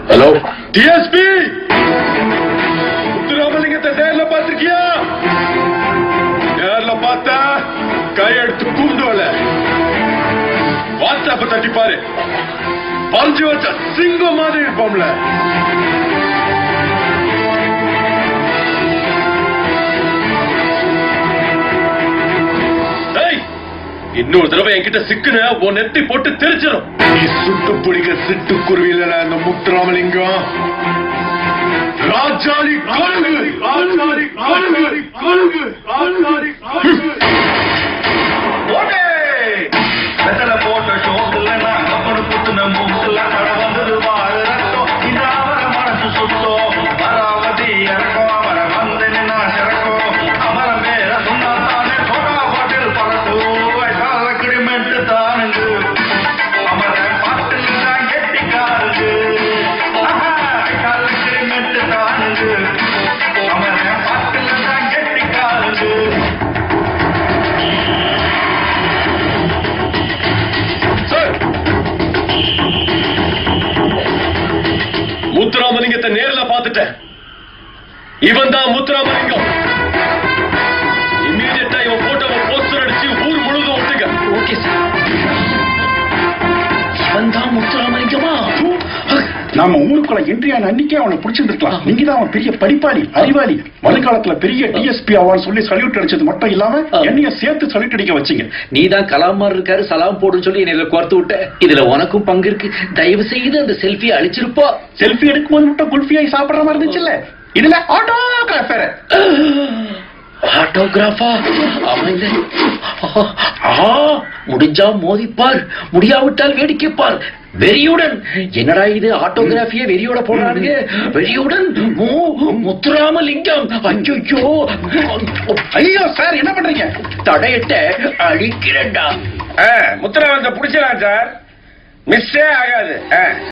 Hello DSP, முத்துராமலிங்கத்தை நேர்ல பாத்திருக்கியா? நேர்ல பார்த்தா கையெடுத்து கூண்டுவல வாட்ஸ்அப்ப தட்டி பாரு. பஞ்சு வச்ச சிங்கம் மாதிரி இருப்போம்ல. இன்னொரு தடவை என்கிட்ட சிக்குன உன் நெத்தி போட்டு தெரிச்சிடும். நீ சுட்டு பிடிக்க சிட்டுக்குருவில அந்த முத்துராமலிங்கம் ராஜாளி கழுகு, ராஜாளி கழுகு, கழுகு, ராஜாளி கழுகு. வெத்தலை போட்ட சோத்துல நான் கப்படு குத்துன மூத்துல கட வந்தது வாழ ரத்தம். இந்த அவர மனசு சுத்தம் அமராவதி இறக்கும். அவர வந்து நின்னா சிறக்கும். அமர மேல சொன்னா தானே சோடா பாட்டில் பறக்கும். கிரிமெண்ட் தானுங்க அமர பாட்டில் தான் கெட்டிக்காருங்க. கிரிமெண்ட் தானுங்க அமர பாட்டில் தான் கெட்டிக்காருங்க. முத்துராமலிங்கத்தை நேர்ல பாத்துட்டேன். இவன் தான் முத்துராமலிங்கம். இம்மீடியட்டா இவன் போட்டோவை போஸ்டர் அடிச்சு ஊர் முழுவதும் ஒட்டுங்க. Okay sir. இவன் தான் முத்துராமலிங்கமா? நாம ஊருக்குள்ள என்ட்ரியான அன்னைக்கே அவனை பிடிச்சிருக்கலாம். நீங்க தான் அவன் பெரிய படிப்பாளி, அறிவாளி, வருங்காலத்துல பெரிய டிஎஸ்பி ஆவான்னு சொல்லி சல்யூட் அடிச்சது மட்டும் இல்லாம என்னைய சேர்த்து சல்யூட் அடிக்க வச்சீங்க. நீ தான் கலாம் மாதிரி இருக்காரு, சலாம் போடுன்னு சொல்லி என்னை கோர்த்து விட்ட. இதுல உனக்கும் பங்கு இருக்கு. தயவு செய்து அந்த செல்ஃபியை அழிச்சிருப்பா. செல்ஃபி எடுக்கும்போது மட்டும் குல்ஃபியாய் சாப்பிடுற மாதிரி இருந்துச்சுல்ல. இதுல ஆட்டோகிராஃபர். ஆட்டோகிராஃபா? முடிஞ்சா மோதிப்பார், முடியாவிட்டால் வேடிக்கைப்பார். வெறியுடன். என்னடா இது ஆட்டோகிராஃபியே வெறியோட போடுறானுங்க. வெறியுடன் முத்துராமலிங்கம். ஐயோ ஐயோ சார், என்ன பண்றீங்க? தடையிட்ட அழிக்கிறேன்டா. முத்துராமலிங்கத்தை பிடிச்சலாம் சார். மிஸ்ஸே ஆகாது.